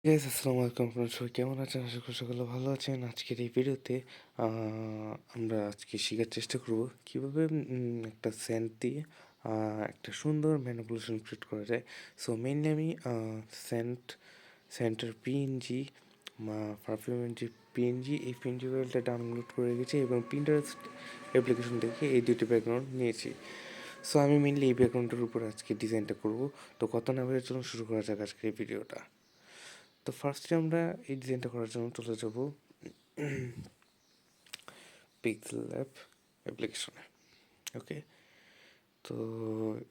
আসসালামু আলাইকুম। আপনারা সবাই কেমন আছেন? আশা করি সকলে ভালো আছেন। আজকের এই ভিডিওতে আ আমরা আজকে শিখার চেষ্টা করব কিভাবে একটা সেন্ট দিয়ে আ একটা সুন্দর ম্যানিপুলেশন ক্রিয়েট করা যায়। সো মেইনলি আমি সেন্টের পিএনজি পারফিউমের যে পিএনজি এই পিএনজি ফাইলটা ডাউনলোড করে রেখেছি এবং Pinterest অ্যাপ্লিকেশন থেকে এই ২ টি ব্যাকগ্রাউন্ড নিয়েছি। সো আমি মেইনলি এই ব্যাকগ্রাউন্ডের উপর আজকে ডিজাইনটা করব। তো কথা না বাড়িয়ে চলুন শুরু করা যাক আজকের এই ভিডিওটা। তো ফার্স্টে আমরা এই ডিজাইনটা করার জন্য চলে যাব পিক্সেল ল্যাব অ্যাপ্লিকেশনে। ওকে, তো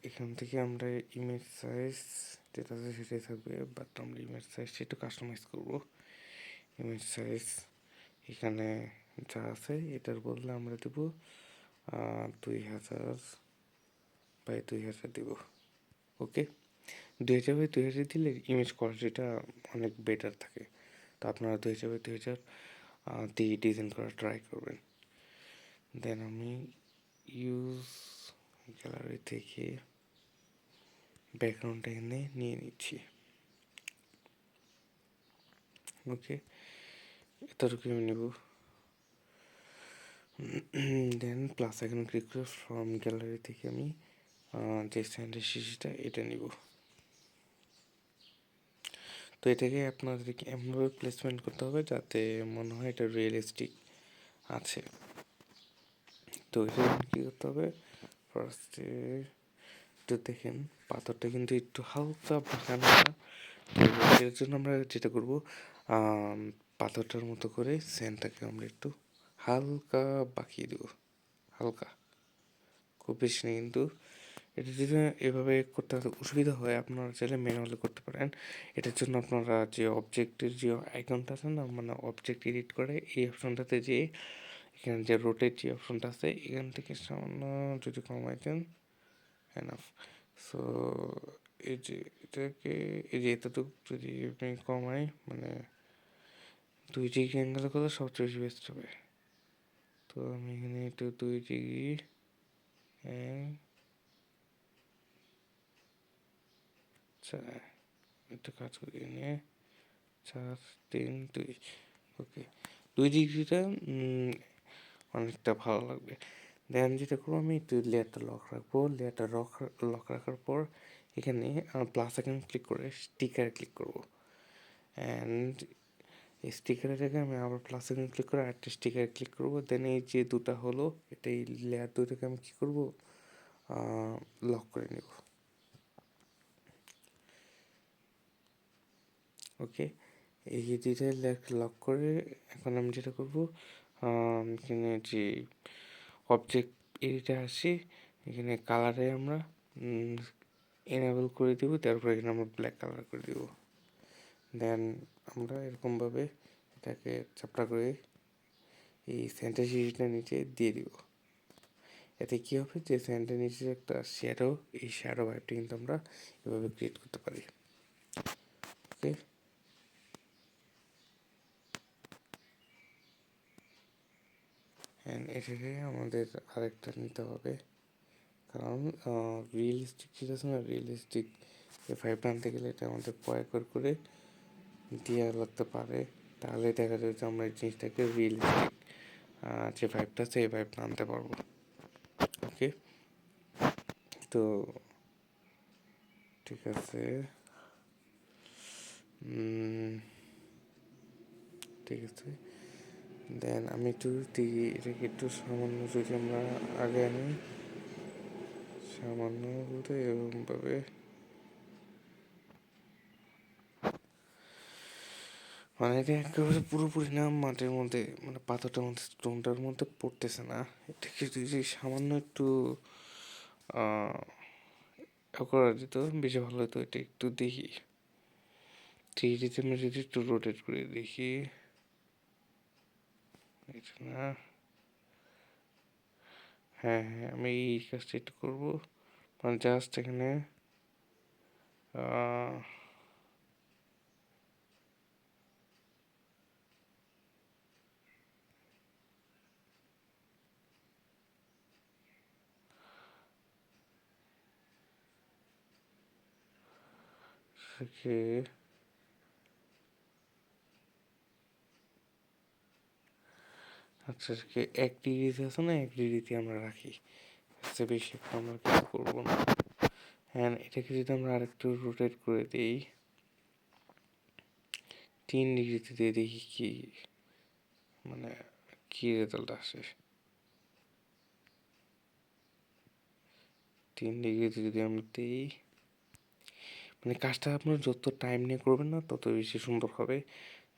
এখান থেকে আমরা ইমেজ সাইজ যেটা আছে সেটাই থাকবে, বাট আমরা ইমেজ সাইজটা একটু কাস্টমাইজ করব। ইমেজ সাইজ এখানে যা আছে এটার বদলে আমরা দেব 2000 বাই 2000 দেব। ওকে, 2000 বাই 2000 দিলে ইমেজ কোয়ালিটিটা অনেক বেটার থাকে। তো আপনারা 2000 বাই 2000 দিয়ে ডিজাইন করার ট্রাই করবেন। দেন আমি ইউজ গ্যালারি থেকে ব্যাকগ্রাউন্ডটা এনে নিয়ে নিচ্ছি। ওকে, এতটুকু আমি নেব। দেন প্লাস আইকনে ক্লিক করে ফ্রম গ্যালারি থেকে আমি যে স্ট্যান্ডের শিশিটা এটা নিব। তো এটাকে আপনাদেরকে এমনভাবে প্লেসমেন্ট করতে হবে যাতে মনে হয় এটা রিয়েলিস্টিক আছে। তো এটা কী করতে হবে, ফার্স্টে একটু দেখেন পাথরটা কিন্তু একটু হালকা বাঁকানো না। তো এর জন্য আমরা যেটা করব, পাথরটার মতো করে সেন্টটাকে আমরা একটু হালকা বাঁকিয়ে দেবো, হালকা, খুব বেশি না কিন্তু। এটা যদি এভাবে করতে অসুবিধা হয় আপনারা চাইলে ম্যানুয়ালি করতে পারেন। এটার জন্য আপনারা যে অবজেক্টের যে আইকনটা আছে না, মানে অবজেক্ট এডিট করে এই অপশনটাতে যে এখানে যে রোটেট যে অপশনটা আছে এখান থেকে সামান্য যদি কমাই দেন এনাফ। সো এই যে এটাকে এই যে এতটুকু যদি আপনি কমাই, মানে 2 ডিগ্রি অ্যাঙ্গেল করলে সবচেয়ে বেশি বেস্ট হবে। তো আমি এখানে একটু 2 ডিগ্রি একটু কাজ করিয়ে নিয়ে 4 3 2। ওকে, 2 ডিগ্রিটা অনেকটা ভালো লাগবে। দেন যেটা করবো, আমি একটু লেয়ারটা লক রাখবো। লেয়ারটা লক রাখার পর এখানে প্লাস আইকন ক্লিক করে স্টিকার ক্লিক করবো। অ্যান্ড এই স্টিকারের জায়গায় আমি আবার প্লাস আইকন ক্লিক করে আরেকটা স্টিকার ক্লিক করবো। দেন এই যে দুটা হলো, এটা এই লেয়ার দুটোকে আমি কী করবো, লক করে নেব। ওকে, এই যে দুইটা লেয়ার লক করে এখন আমি যেটা করবো, এখানে যে অবজেক্ট এডিটে আসি, এখানে কালারে আমরা এনেবল করে দেবো, তারপর এখানে আমরা ব্ল্যাক কালার করে দেবো। দেন আমরা এরকমভাবে এটাকে চাপটা করে এই সেন্টার সিরিজটা নিচে দিয়ে দিব। এতে কী হবে, যে সেন্টার নিচে একটা শ্যাডো, এই শ্যাডো ভাইবটা কিন্তু আমরা এভাবে ক্রিয়েট করতে পারি। ওকে, অ্যান্ড এটাকে আমাদের আরেকটা নিতে হবে, কারণ রিয়েলিস্টিক যেটা আছে না, রিয়েলিস্টিক এই ভাইবটা আনতে গেলে এটা আমাদের করে দেওয়া লাগতে পারে। তাহলে দেখা যায় যে আমরা এই জিনিসটাকে রিয়েলিস্টিক যে ভাইবটা আছে এই ভাইবটা আনতে পারবো। ওকে, তো ঠিক আছে, ঠিক আছে। দেন আমি একটু এটাকে একটু সামান্য যদি আমরা আগে আনি, সামান্য বলতে এরকমভাবে, মানে এটা একেবারে পুরোপুরি না মাটির মধ্যে, মানে পাথরটার মধ্যে স্টোনটার মধ্যে পড়তেছে না, এটাকে যদি সামান্য একটু করা যেত বেশি ভালো হতো। এটা একটু দেখি 3D-তে আমি যদি একটু রোটেট করে দেখি, এটা না, হ্যাঁ হ্যাঁ, আমি এই কাজটা একটু করবো, মানে জাস্ট এখানে ওকে, আচ্ছা এক ডিগ্রিতে আছে না, এক ডিগ্রিতে আমরা রাখি, বেশি একটা আমরা কিছু করবো না। হ্যাঁ, এটাকে যদি আমরা আরেকটু রোটেট করে দিই 3 ডিগ্রিতে দিয়ে দেখি কি মানে কি রেজাল্ট আসে। 3 ডিগ্রিতে যদি আমরা দিই, মানে কাজটা আপনার যত টাইম নিয়ে করবেন না তত বেশি সুন্দর হবে।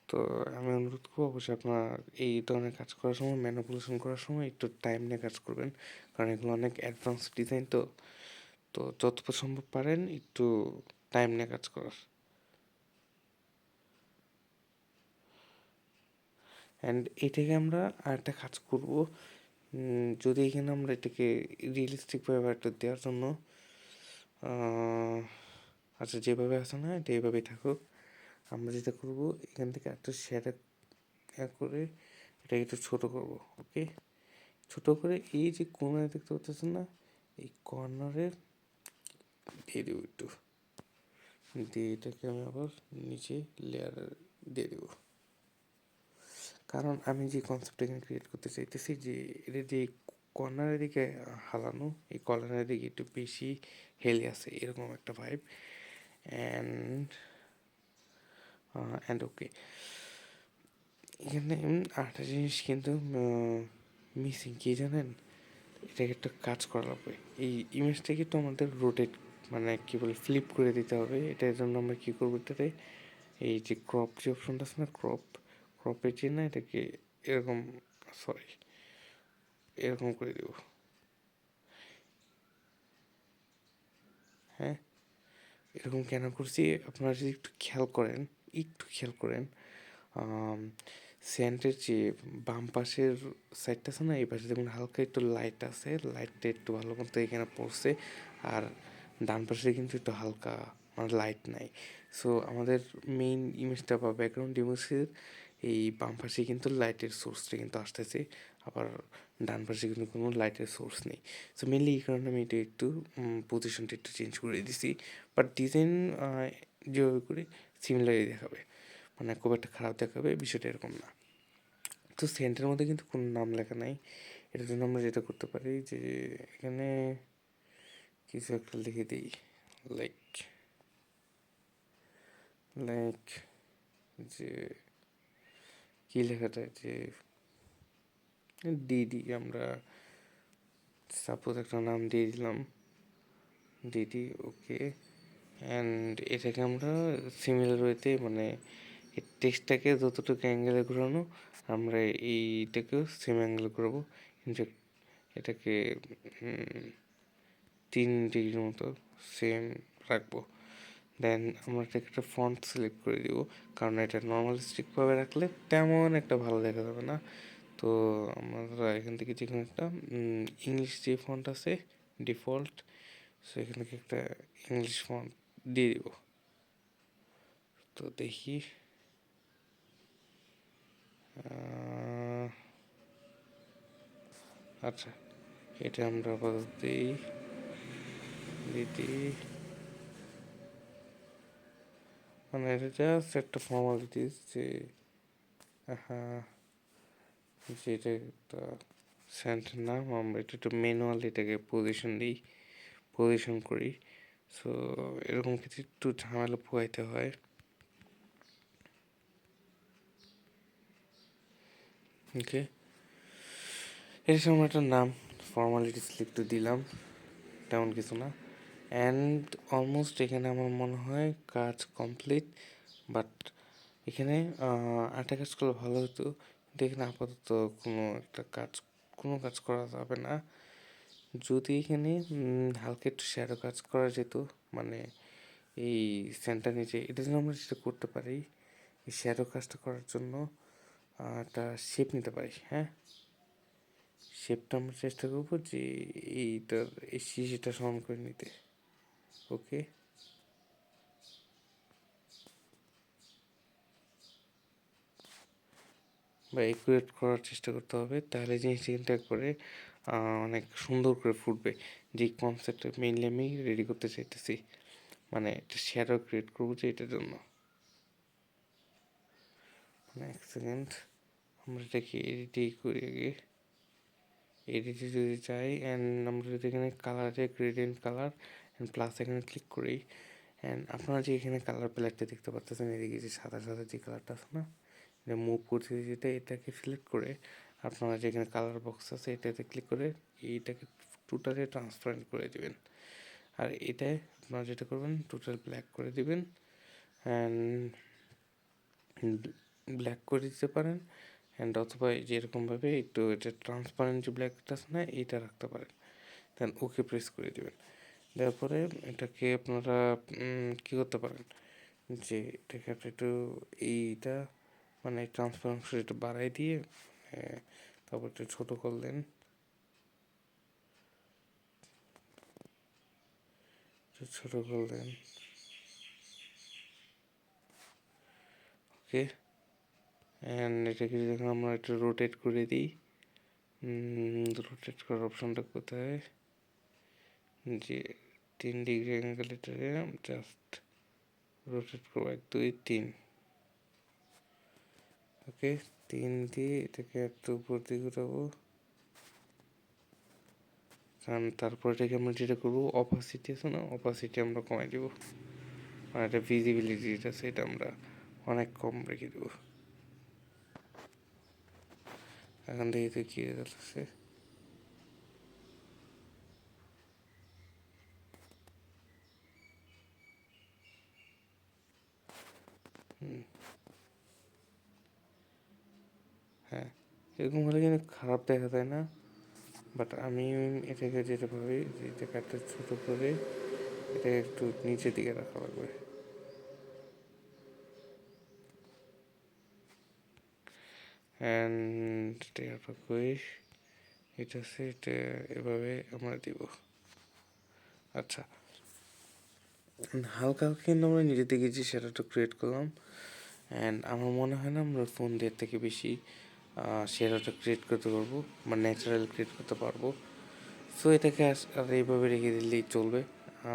তো আমি অনুরোধ করবো অবশ্যই আপনার এই ধরনের কাজ করার সময়, ম্যানিপুলেশন করার সময় একটু টাইম নিয়ে কাজ করবেন, কারণ এগুলো অনেক অ্যাডভান্স ডিজাইন। তো তো যতটা সম্ভব পারেন একটু টাইম নিয়ে কাজ করার। অ্যান্ড এটাকে আমরা আরেকটা কাজ করব, যদি এখানে আমরা এটাকে রিয়েলিস্টিকভাবে একটা দেওয়ার জন্য, আচ্ছা যেভাবে আছে না এটা এইভাবেই থাকুক, আমরা যেটা করব এখান থেকে একটা শ্যাডো করে এটাকে একটু ছোটো করব। ওকে, ছোটো করে এই যে কর্নারে দেখতে পাচ্ছেন না, এই কর্নারে দিয়ে দেবো একটু, দিয়ে এটাকে আমি আবার নিচে লেয়ার দিয়ে দেবো। কারণ আমি যে কনসেপ্ট এখানে ক্রিয়েট করতে চাইতেছি যে এটা যে কর্নারের দিকে হালানো, এই কর্নারের দিকে একটু বেশি হেলে আছে এরকম একটা ভাইব। অ্যান্ড ওকে, এখানে আরেকটা জিনিস কিন্তু মিসিং কি জানেন, এটাকে একটা কাজ করা লাগবে, এই ইমেজটাকে একটু আমাদের রোটেট মানে কী বলে ফ্লিপ করে দিতে হবে। এটার জন্য আমরা কী করবো, এটাতে এই যে ক্রপ যে অপশনটা আছে না, ক্রপের যে না এটাকে এরকম, সরি এরকম করে দেব। হ্যাঁ, এরকম কেন করছি আপনারা যদি একটু খেয়াল করেন স্যান্ডের যে বাম পাশের সাইডটা আছে না, এই পাশে যেমন হালকা একটু লাইট আছে, লাইটটা একটু ভালো মতো এখানে পড়ছে, আর ডান পাশে কিন্তু একটু হালকা মানে লাইট নাই। সো আমাদের মেইন ইমেজটা বা ব্যাকগ্রাউন্ড ইমেজের এই বাম পাশে কিন্তু লাইটের সোর্সটা কিন্তু আসতেছে, আবার ডান পাশে কিন্তু কোনো লাইটের সোর্স নেই। সো মেনলি এই কারণে আমি এটা একটু পজিশনটা একটু চেঞ্জ করে দিছি, বাট ডিজাইন যেভাবে করি সিমিলারই দেখাবে, মানে খুব একটা খারাপ দেখাবে বিষয়টা এরকম না। তো সেন্টের মধ্যে কিন্তু কোনো নাম লেখা নাই, এটার জন্য আমরা যেটা করতে পারি যে এখানে কিছু একটা লিখে দিই, লাইক লাইক যে কী লেখা যায়, যে ডিডি, আমরা সাপোজ একটা নাম দিয়ে দিলাম ডিডি। ওকে, অ্যান্ড এটাকে আমরা সিমিলার ওয়েতে মানে এই টেক্সটটাকে যতটুকু অ্যাঙ্গেলে ঘোরানো আমরা এইটাকেও সেম অ্যাঙ্গেলে ঘোরাবো, ইনফ্যাক্ট এটাকে 3 ডিগ্রির মতো সেম রাখবো। দেন আমরা এটাকে একটা ফন্ট সিলেক্ট করে দিব, কারণ এটা নর্মালিস্টিকভাবে রাখলে তেমন একটা ভালো দেখা যাবে না। তো আমরা এখান থেকে যে কোনো একটা ইংলিশ যে ফন্ট আছে ডিফল্ট, সো এখান থেকে একটা ইংলিশ ফন্ট দিয়ে দিব। তো দেখি, আচ্ছা এটা আমরা আপাতত দিদি, মানে এটা জাস্ট একটা ফর্মালিটিস যে হ্যাঁ, যেটা একটা সেন্টের নাম, আমরা এটা একটু ম্যানুয়ালি এটাকে পজিশন করি। সো এরকম কিছু একটু ঝামেলা পোহাইতে হয়। ওকে, এর সময় একটা নাম ফর্মালিটিস একটু দিলাম, তেমন কিছু না। অ্যান্ড অলমোস্ট এখানে আমার মনে হয় কাজ কমপ্লিট, বাট এখানে আরেকটা কাজ করলে ভালো হতো, কিন্তু এখানে আপাতত কোনো কাজ করা যাবে না। যদি এখানে হালকা একটু শ্যাডো কাজ করা যেত, মানে এই সেন্টার নিচে, এটা জন্য আমরা যেটা করতে পারি, এই শ্যাডো কাজটা করার জন্য একটা শেপ নিতে পারি। হ্যাঁ, শেপটা আমরা চেষ্টা করবো যে এইটার এই শিশিটা সমান করে নিতে। ওকে, বা একুরেট করার চেষ্টা করতে হবে, তাহলে জিনিসটা কিন্তু একবারে অনেক সুন্দর করে ফুটবে। যে কনসেপ্টটা মেইনলি আমি রেডি করতে চাইতেছি, মানে একটা শ্যাডো ক্রিয়েট করবো যে এটার জন্য। মানে এক সেকেন্ড, আমরা এটাকে এডিটই করি আগে। এডিটে যদি চাই অ্যান্ড আমরা যদি এখানে কালারে গ্রেডিয়েন্ট কালার অ্যান্ড প্লাস এখানে ক্লিক করি অ্যান্ড আপনারা যে এখানে কালার প্যালেটটা দেখতে পাচ্ছেন, এদিকে যে সাদা সাদা যে কালারটা আছে না, এটা মুভ করতে যেটা এটাকে সিলেক্ট করে আপনারা যে এখানে কালার বক্স আছে এটাতে ক্লিক করে এইটাকে টোটালি ট্রান্সপারেন্ট করে দেবেন। আর এটায় আপনারা যেটা করবেন টোটাল ব্ল্যাক করে দিবেন অ্যান্ড ব্ল্যাক করে দিতে পারেন অ্যান্ড অথবা যেরকমভাবে একটু এটা ট্রান্সপারেন্ট যে ব্ল্যাকটা আছে না এইটা রাখতে পারেন। দেন ওকে প্রেস করে দেবেন। দেওয়ার পরে এটাকে আপনারা কী করতে পারেন যে এটাকে আপনি একটু এইটা মানে ট্রান্সপারেন্সি একটু বাড়াই দিয়ে তারপর একটু ছোটো করলেন, ছোটো করলেন। ওকে, অ্যান্ড এটাকে যখন আমরা একটু রোটেট করে দিই, রোটেট করার অপশনটা কোথায়, যে 3 ডিগ্রি অ্যাঙ্গেল এটাকে জাস্ট রোটেট করবো 1 2 3। ওকে, 3 দিয়ে এটাকে একটু উপর দিকে উঠাবো। কারণ তারপর এটাকে আমরা যেটা করবো অপাসিটি আছে না, অপাসিটি আমরা কমাই দেবো। আর একটা ভিজিবিলিটি যেটা সেটা আমরা অনেক কম রেখে দেবো। এখন দেখি তো কী রেজাল্ট আছে। হ্যাঁ, এরকম হলে কিন্তু খারাপ দেখা যায় না, বাট আমি এটাকে যেটা ভাবি যে এটাকে একটা ছোটো করে এটা একটু নিচের দিকে রাখা লাগবে। অ্যান্ড এটা কই এটা আছে, এটা এভাবে আমরা দিব। আচ্ছা, হালকা হালকা কিন্তু আমরা নিজে থেকে যে শ্যাডোটা ক্রিয়েট করলাম অ্যান্ড আমার মনে হয় না আমরা ফোন দিয়ে থেকে বেশি শ্যাডোটা ক্রিয়েট করতে পারবো বা ন্যাচারাল ক্রিয়েট করতে পারবো। সো এটাকে আর এইভাবে রেখে দিলেই চলবে,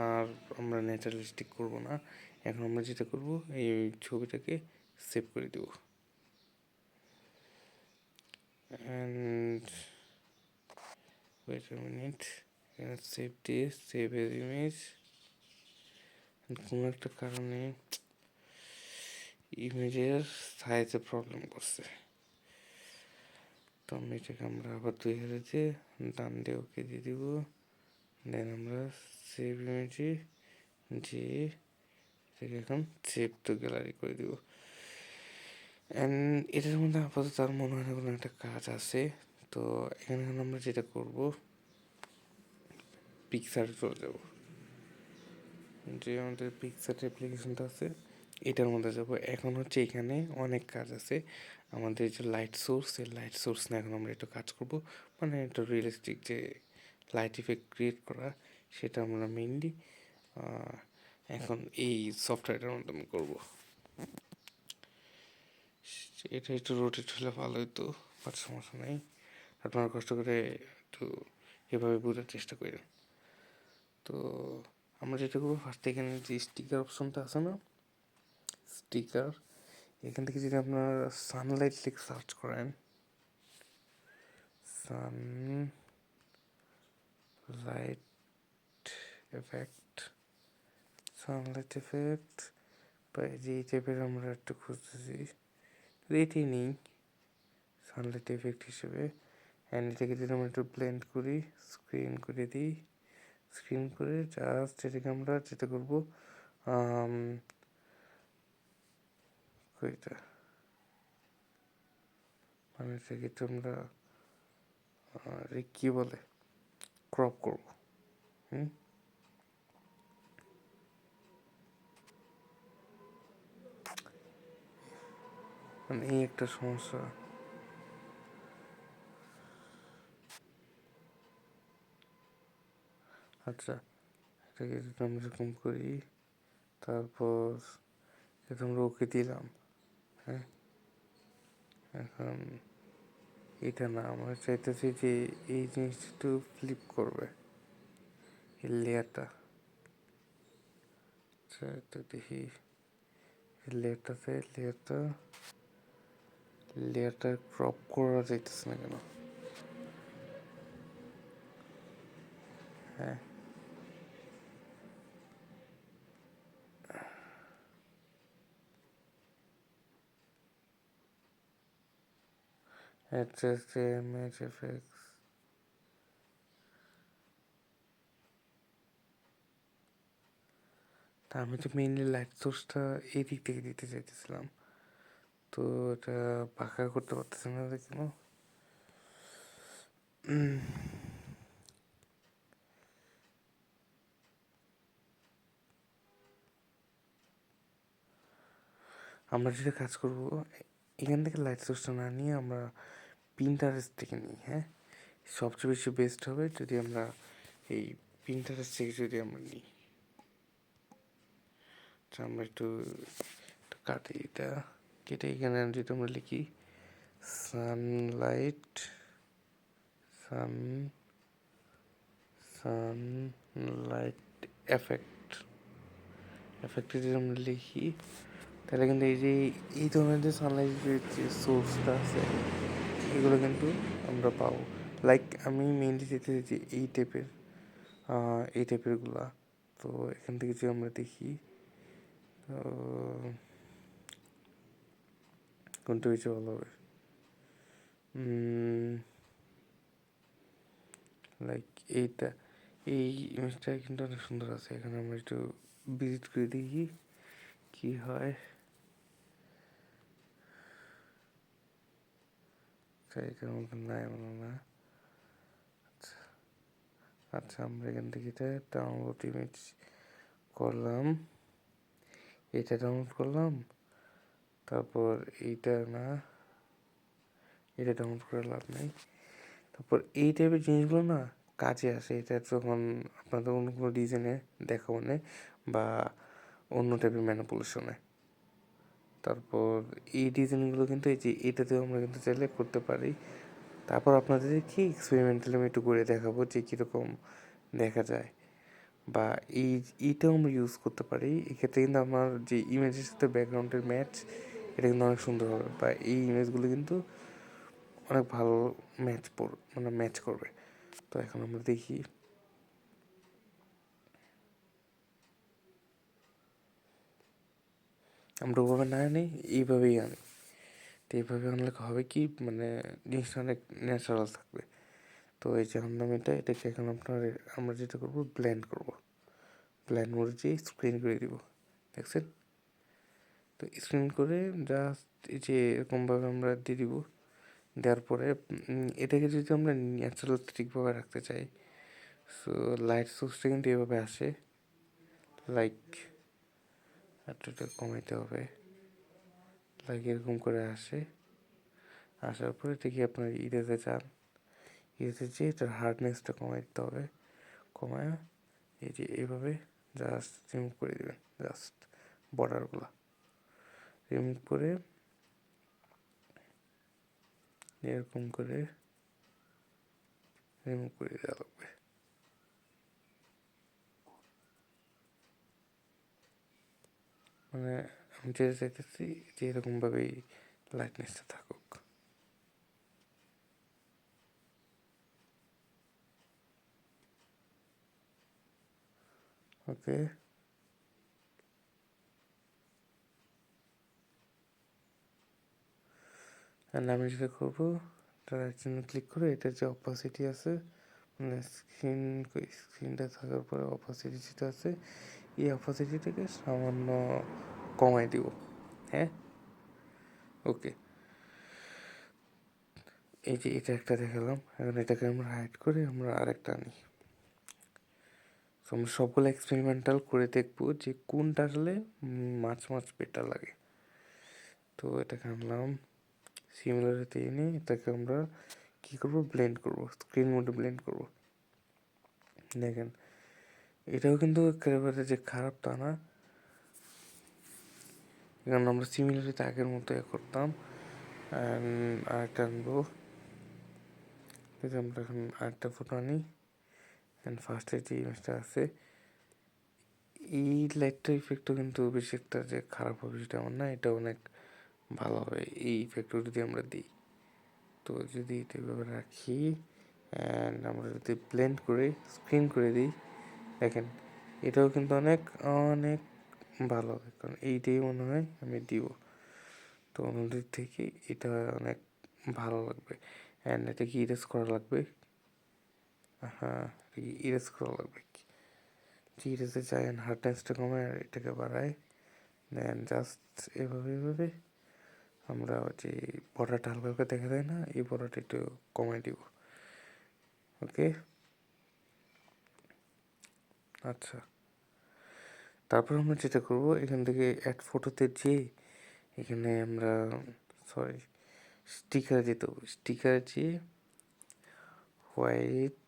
আর আমরা ন্যাচারালিস্টিক করবো না। এখন আমরা যেটা করবো এই ছবিটাকে সেভ করে দেব and wait a minute, save দিয়ে সেভ এর ইমেজ। কোনো একটা কারণে ইমেজের সাইজে প্রবলেম করছে, তো আমি এটাকে আমরা আবার 2000-এ ডান দিয়ে ওকে দিয়ে দিব। দেন আমরা সেভ ইমেজে যে এটাকে এখন সেভ টু গ্যালারি করে দিব। অ্যান্ড এটার মধ্যে আপাতত আর মনে হয় না কোনো একটা কাজ আছে। তো এখানে আমরা যেটা করব পিকচারে চলে যাব, যে আমাদের পিকচার অ্যাপ্লিকেশনটা আছে এটার মধ্যে যাব। এখন হচ্ছে এখানে অনেক কাজ আছে আমাদের, যে লাইট সোর্স, এই লাইট সোর্স নিয়ে এখন আমরা একটু কাজ করব, মানে একটা রিয়েলিস্টিক যে লাইট ইফেক্ট ক্রিয়েট করা সেটা আমরা মেইনলি এখন এই সফটওয়্যারটার মাধ্যমে করব। এটা একটু রোটেট হলে ভালো হতো, বাট সমস্যা নেই, আপনারা কষ্ট করে একটু এভাবে বোঝার চেষ্টা করেন। তো আমরা যেটা করবো ফার্স্ট এখানে যে স্টিকার অপশনটা আছে না, স্টিকার, এখান থেকে যদি আপনার সানলাইট লিখে সার্চ করেন, সানলাইট এফেক্ট, সানলাইট এফেক্ট বা যে টাইপের আমরা একটু খুঁজতেছি, এটাই নেই সানলাইট এফেক্ট হিসেবে। অ্যান্ড এটাকে যদি আমরা একটু ব্লেন্ড করি, স্ক্রিন করে দিই, স্ক্রিন করে জাস্ট এটাকে আমরা যেটা করবো এটা মানে এটাকে তো আমরা কী বলে ক্রপ করব। মানে এই একটা সমস্যা। আচ্ছা, এটাকে যদি আমরা এরকম করি, তারপর এটা আমরা ওকে দিলাম। হ্যাঁ, এখন এটা না, আমরা চাইতেছি যে এই জিনিসটা একটু ফ্লিপ করবে এই লেয়ারটা। আচ্ছা, এটা দেখি লেয়ারটাতে, লেয়ারটা লেয়ারটা ক্রপ করা যাইতেছে না কেন? হ্যাঁ, অ্যাডজাস্ট ইমেজ এফেক্টস। তা আমি তো মেইনলি লাইট সোর্সটা এই দিক থেকে দিতে চাইতেছিলাম, তো এটা পাকা করতে পারতেছে না কেন? আমরা যেটা কাজ করবো, এখান থেকে লাইট সোর্সটা না নিয়ে আমরা পিন্টারেস্ট থেকে নিই। হ্যাঁ, সবচেয়ে বেশি বেস্ট হবে যদি আমরা এই পিন্টারেস্ট থেকে যদি আমরা নিই। আমরা একটু কাটি এটা, কেটে এখানে যদি আমরা লিখি সানলাইট, সান সানলাইট এফেক্ট, এফেক্টে যদি আমরা লিখি, তাহলে কিন্তু এই যে এই ধরনের যে সানলাইটের যে সোর্সটা আছে এগুলো কিন্তু আমরা পাবো। লাইক আমি মেইনলি যেতে যে এই টাইপেরগুলা। তো এখান থেকে যদি আমরা দেখি, কোনটা বেশি ভালো হবে? লাইক এইটা, এই ইমেজটা কিন্তু অনেক সুন্দর আছে। এখানে আমরা একটু ভিজিট করে দেখি কি হয়। এটার মতো নাই মনে না। আচ্ছা আচ্ছা, আমরা এখান থেকে এটা ডাউনলোড ইমেজ করলাম, এটা ডাউনলোড করলাম, তারপর এইটা না, এটা ডাউনলোড করে লাভ নেই। তারপর এই টাইপের জিনিসগুলো না কাজে আসে, এটা যখন আপনাদের অন্য কোনো ডিজাইনে দেখানো বা অন্য টাইপের ম্যানিপুলেশনে। তারপর এই ডিজাইনগুলো কিন্তু এই যে এটাতেও আমরা কিন্তু চাইলে করতে পারি। তারপর আপনাদের কি এক্সপেরিমেন্টালি আমি একটু করে দেখাবো যে কীরকম দেখা যায়, বা এইটাও আমরা ইউজ করতে পারি। এক্ষেত্রে কিন্তু আমার যে ইমেজের সাথে ব্যাকগ্রাউন্ডের ম্যাচ, এটা কিন্তু অনেক সুন্দর হবে, বা এই ইমেজগুলো কিন্তু অনেক ভালো ম্যাচ করবে। তো এখন আমরা দেখি, আমরা ওভাবে না আনি, এইভাবেই আনি। তো এইভাবে আনলে হবে কি, জিনিসটা অনেক ন্যাচারাল থাকবে। তো এই যে আনলাম এটাকে এখন আমরা যেটা করবো, ব্ল্যান্ড মোডে যেয়ে স্ক্রিন করে দিব। দেখছেন? তো স্ক্রিন করে জাস্ট এই যে এরকমভাবে আমরা দিয়ে দিব। দেওয়ার পরে এটাকে যদি আমরা ন্যাচারাল ঠিকভাবে রাখতে চাই, সো লাইট সোর্সটা কিন্তু এভাবে আসে, লাইক একটু কমাইতে হবে, লাইক এরকম করে আসে। আসার পরে এটাকে আপনার ইরেজে চান, ইরেজে যেয়ে এটার হার্ডনেসটা কমাই দিতে হবে। কমায় এই যে এইভাবে জাস্ট রিমুভ করে দেবেন, জাস্ট বর্ডারগুলো রিমুভ করে এরকম করে রিমুভ করে দেওয়া লাগবে। আমি যেটা চাইতেছি যে এরকমভাবেই লাইটনেসটা থাকুক। ওকে, অ্যান্ড আমি যেটা করবো, তার জন্য ক্লিক করে এটা যে অপাসিটি আছে, স্ক্রিনটা থাকার পরে অপাসিটি যেটা আছে, এই অপাসিটিটাকে সামান্য কমাই দিব। হ্যাঁ, ওকে। এই যে এটা একটা দেখালাম, এখন এটাকে আমরা হাইড করে আমরা আরেকটা আনি। তো আমরা সবগুলো এক্সপেরিমেন্টাল করে দেখবো যে কোনটা আসলে মাছ বেটার লাগে। তো এটাকে আনলাম, সিমিলারিতে এনে এটাকে আমরা কী করবো, ব্লেন্ড করবো, স্ক্রিন মোডে ব্লেন্ড করবো। দেখেন, এটাও কিন্তু একেবারে যে খারাপ তা না। এখানে আমরা সিমিলারিতে আগের মতো করতাম। আরেকটা আনবো, আমরা এখন আরেকটা ফটো আনি। অ্যান্ড ফার্স্টে যে ইমেজটা আছে, এই লাইটটা ইফেক্টও কিন্তু বেশি একটা যে খারাপ হবে সেটা আমার না, এটা অনেক ভালো হবে এই ইফেক্টটা যদি আমরা দিই। তো যদি এটা এভাবে রাখি অ্যান্ড আমরা যদি ব্লেন্ড করে স্ক্রিন করে দিই, দেখেন এটাও কিন্তু অনেক অনেক ভালো হবে, কারণ এইটাই মনে হয় আমি দিব। তো অন্যদের থেকে এটা অনেক ভালো লাগবে। অ্যান্ড এটাকে ইরেজ করা লাগবে। হ্যাঁ, ইরেজ করা লাগবে। যে ইরেজে চাই হার্ডনেসটা কমে আর এটাকে বাড়ায়, দেন জাস্ট এভাবে এভাবে আমরা যে বর্ডারটা হালকা হালকা দেখা যায় না, এই বর্ডারটা একটু কমাই দিব। ওকে, আচ্ছা। তারপর আমরা যেটা করব, এখান থেকে অ্যাড ফটোতে যেয়ে এখানে আমরা সরি স্টিকার যেতে হবে। স্টিকার যেয়ে হোয়াইট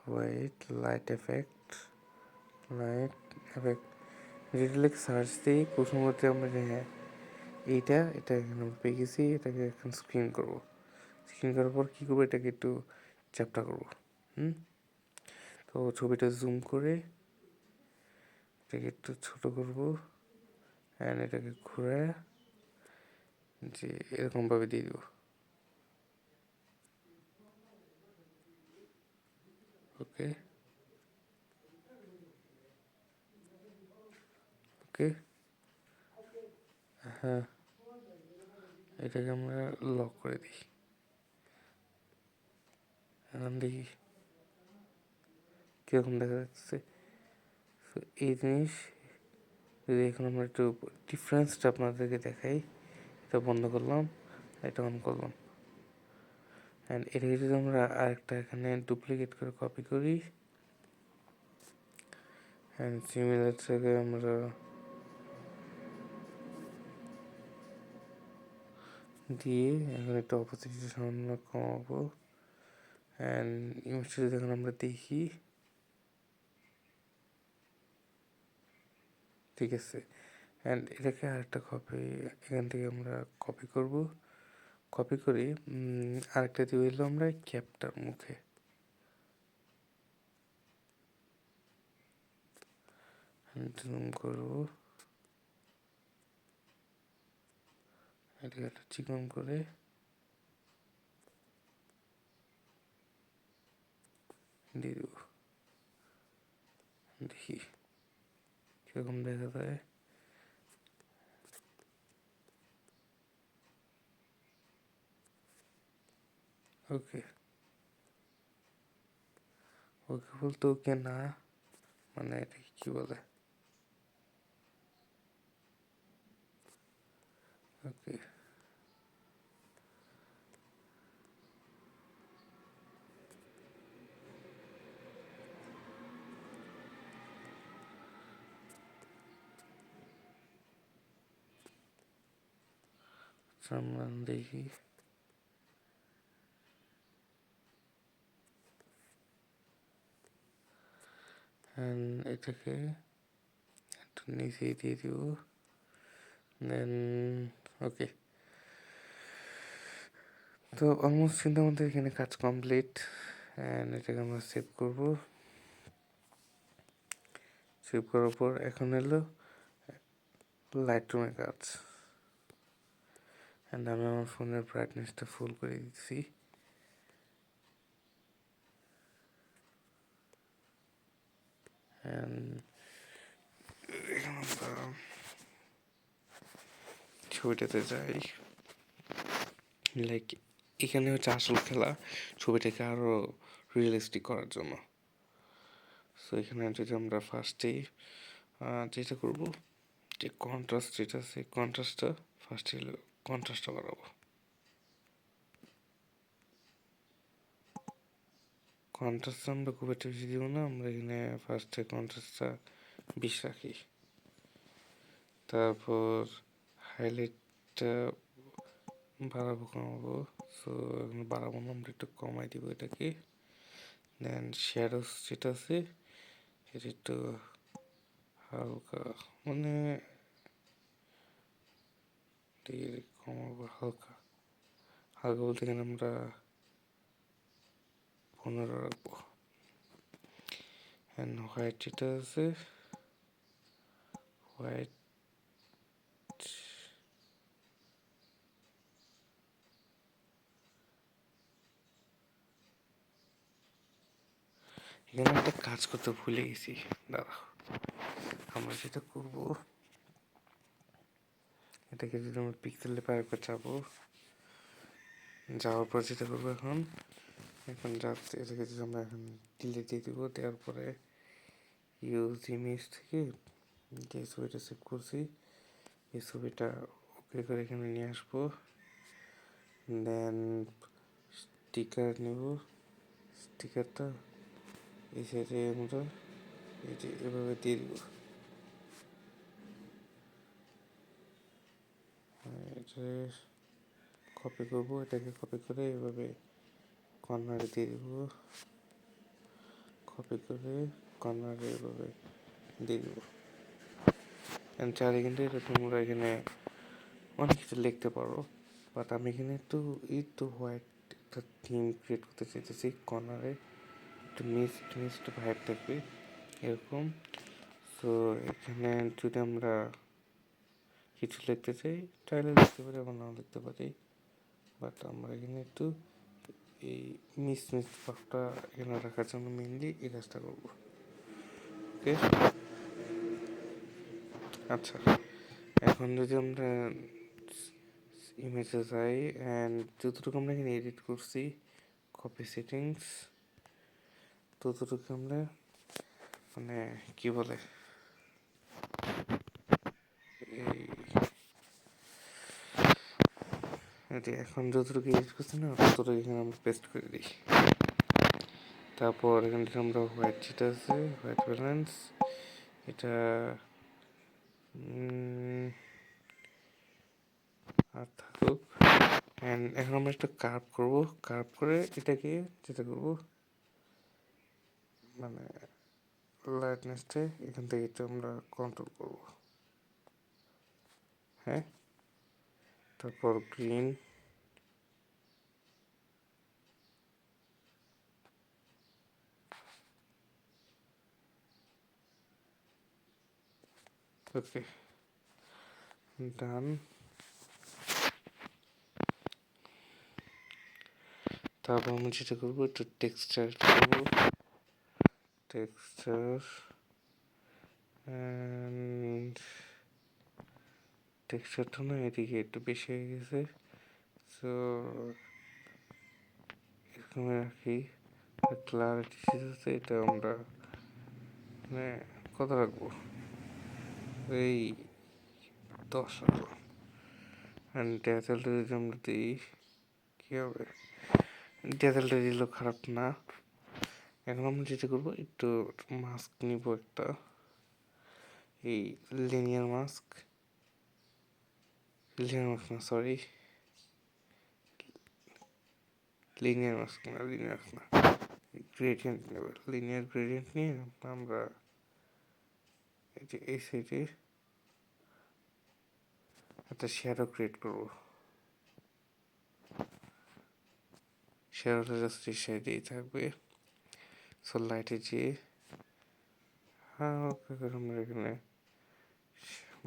হোয়াইট লাইট এফেক্ট যেটা লিখে সার্চ দিই প্রথমতে আমরা যে হ্যাঁ এটা এখানে আমরা পেয়ে গেছি। এটাকে এখন স্ক্রিন করবো। স্ক্রিন করার পর কী করবো, এটাকে একটু চ্যাপটা করবো। তো ছবিটা জুম করে এটাকে একটু ছোটো করবো অ্যান্ড এটাকে ঘুরে যে এরকমভাবে দিয়ে দেবো। ওকে ওকে, হ্যাঁ, এটাকে আমরা লক করে দিই। এখন দেখি কীরকম দেখা যাচ্ছে। তো এই জিনিস যদি এখন আমরা একটু ডিফারেন্সটা আপনাদেরকে দেখাই, এটা বন্ধ করলাম, এটা অন করলাম, অ্যান্ড এটাকে যদি আমরা আরেকটা এখানে ডুপ্লিকেট করে কপি করি অ্যান্ড সিমিলার থেকে আমরা দিয়ে এখন একটু অপোজিটে সামান্য কমাবো অ্যান্ড ইমেজটা যদি এখন আমরা দেখি, ঠিক আছে। অ্যান্ড এটাকে আরেকটা কপি এখান থেকে আমরা কপি করব। কপি করে আরেকটা দিয়ে হইলো আমরা ক্যাপটার মুখে জুম করবো, এটাকে একটা চিকন করে দিয়ে দেবো। দেখি কীরকম দেখা যায়। ওকে ওকে বলতে ওকে না, মানে এটাকে কী বলে, ওকে আমরা দেখি। এটাকে একটু নিচে দিয়ে দিব, দেন ওকে। তো অলমোস্ট কিন্তু আমাদের এখানে কাজ কমপ্লিট অ্যান্ড এটাকে আমরা সেভ করব। সেভ করার পর এখন এলো লাইট রুমের কাজ অ্যান্ড আমি আমার ফোনের ব্রাইটনেসটা ফুল করে দিচ্ছি। এখন আমরা ছবিটাতে যাই, লাইক এখানে হচ্ছে আসল খেলা ছবিটাকে আরও রিয়েলিস্টিক করার জন্য। সো এখানে যদি আমরা ফার্স্টেই যেটা করবো, যে কন্ট্রাস্ট যেটা আছে কন্ট্রাস্টটা ফার্স্টে কন্ট্রাস্টটা বাড়াবো। কন্ট্রাস্টটা আমরা খুব একটা বেশি দিব না, আমরা এখানে ফার্স্টে কন্ট্রাস্টটা 20 রাখি। তারপর হাইলাইটটা বাড়াবো কমাবো, সো এখন বাড়াবো না, আমরা একটু কমাই দিব এটাকে। দেন শ্যাডোস যেটা আছে এটা একটু হালকা, মানে কমাবো হালকা হালকা বলতে এখানে আমরা 15 রাখবো। অ্যান্ড হোয়াইট যেটা আছে হোয়াইট এখানে একটা কাজ করতে ভুলে গেছি, দাঁড়া। আমরা যেটা করবো, এটাকে যদি আমরা পিক্সেল লেপার একবার যাবো, যাওয়ার পর যেটা করবো এখন যাচ্ছে, এটাকে যদি আমরা এখন ডিলিট দিয়ে দিব, দেওয়ার পরে ইউজ ইমেজ থেকে যে ছবিটা সেভ করছি এই ছবিটা ওকে করে এখানে নিয়ে আসবো। দেন স্টিকার নেব, স্টিকারটা এই সাইডে আমরা এই যে এভাবে দিয়ে দিব। এটা কপি করবো, এটাকে কপি করে এভাবে কর্নারে দিয়ে দিব, কপি করে কর্নারে এভাবে দিয়ে দিব। চাইলে কিন্তু এটা তোমরা এখানে অনেক কিছু লিখতে পারো, বাট আমি এখানে একটু হোয়াইট একটা থিম ক্রিয়েট করতে চাইতেছি, কর্নারে একটু মিক্সড ভাইব থাকবে এরকম। সো এখানে যদি আমরা কিছু লিখতে চাই চাইলে লিখতে পারি, আবার নাও লিখতে পারি, বাট আমরা এখানে একটু এই মিক্স ভাবটা এখানে রাখার জন্য মেনলি এই কাজটা করবো। ওকে, আচ্ছা এখন যদি আমরা ইমেজে যাই অ্যান্ড যতটুকু আমরা এখানে এডিট করছি কপি সেটিংস, ততটুকু আমরা মানে কি বলে এই এখন যতটুকু এডিট করছি না ততটুকু এখানে আমরা পেস্ট করে দিই। তারপর এখানে আমরা হোয়াইট যেটা আছে হোয়াইট ব্যালেন্স এটা আর থাকুক। অ্যান্ড এখন আমরা একটা কার্ভ করবো, কার্ভ করে এটাকে যেটা করবো মানে লাইটনেসটা এখান থেকে এটা আমরা কন্ট্রোল করবো। হ্যাঁ, তারপর গ্রিন, ওকে ডান। তারপর আমরা যেটা করবো একটু টেক্সচার করবো, টেক্সচার অ্যান্ড টেক্সচারটা না এদিকে একটু বেশি হয়ে গেছে, সো এরকম রাখি। ক্লারিটি আছে এটা আমরা মানে কত রাখবো, এই 10 রাখবো। অ্যান্ড ডেজালটা যদি আমরা দিই কী হবে, ডেজালটা দিলেও খারাপ না। এখন আমরা যেটা করবো একটু মাস্ক নিব একটা, এই লিনিয়ার মাস্ক না সরি লিনিয়ার মাস্ক না গ্রেডিয়েন্ট নেব, লিনিয়ার গ্রেডিয়েন্ট নিয়ে আমরা এই যে এই সাইডে একটা শ্যাডো ক্রিয়েট করবো। শ্যাডোটা জাস্ট এই সাইডেই থাকবে। সো লাইটে যেয়ে হালকা করে আমরা এখানে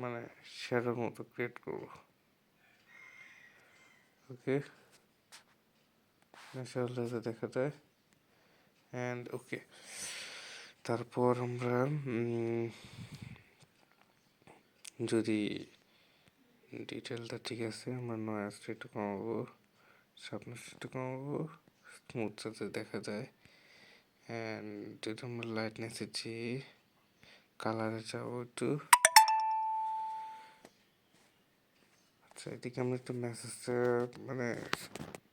মানে শ্যাডোর মতো ক্রিয়েট করবো। ওকে, ন্যাচারাল দেখা যায় অ্যান্ড ওকে। তারপর আমরা যদি ডিটেলটা ঠিক আছে আমরা নয়েজটা একটু কমাবো, শার্পনেস একটু কমাবো, স্মুথ যাতে দেখা যায়। অ্যান্ড যদি আমরা লাইটনেসে যেয়ে কালারে যাবো একটু, আচ্ছা এদিকে আমরা একটু মেসেজটা মানে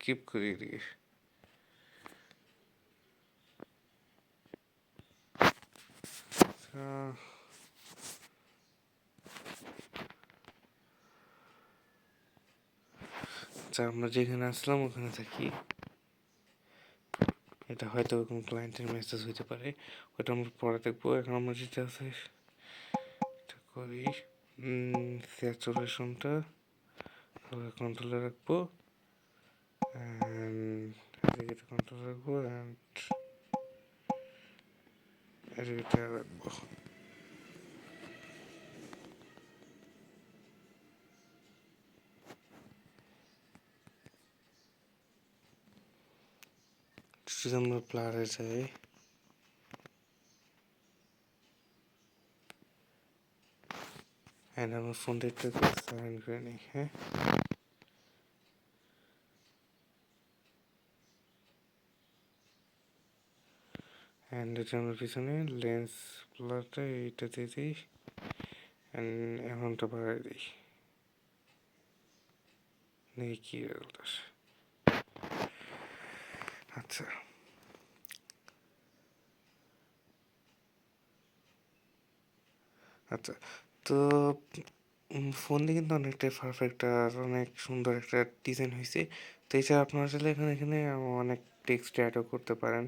কিপ করি এদিকে। আচ্ছা আমরা যেখানে আসলাম ওখানে থাকি, এটা হয়তো কোনো ক্লায়েন্টের মেসেজ হইতে পারে, ওটা আমরা পরে দেখবো। এখন আমরা যেটা আছে এটা করি, স্যাচুরেশনটা কন্ট্রোলে রাখবো অ্যান্ড কন্ট্রোলে রাখবো অ্যান্ড এটা রাখবো। যদি আমরা ব্লারে যাই অ্যান্ড আমার ফোন ডেটটাকে সাইন করে নিই, হ্যাঁ। অ্যান্ড এটা আমার পিছনে লেন্স ব্লারটা এইটা দিয়ে দিই, অ্যান্ড অ্যামাউন্টটা বাড়াই দিই, দেখি কী রেজাল্ট আসে। আচ্ছা, আচ্ছা, তো ফোনটি কিন্তু অনেকটাই পারফেক্ট আর অনেক সুন্দর একটা ডিজাইন হয়েছে। তো এছাড়া আপনারা চাইলে এখানে এখানে অনেক টেক্সট অ্যাডও করতে পারেন।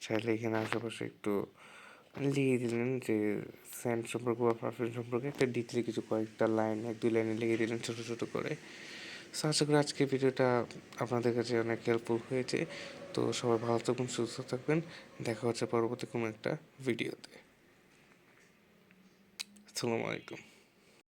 চাইলে এখানে আশেপাশে একটু লিখে দিলেন যে সেন্ট সম্পর্কে বা পারফিউম সম্পর্কে একটা ডিটেল কিছু কয়েকটা লাইন, এক দুই লাইনে লিখে দিলেন ছোটো ছোটো করে। সো আশা করি আজকের ভিডিওটা আপনাদের কাছে অনেক হেল্পফুল হয়েছে। তো সবাই ভালো থাকবেন, সুস্থ থাকবেন, দেখা হচ্ছে পরবর্তী কোনো একটা ভিডিওতে। আসসালামু আলাইকুম।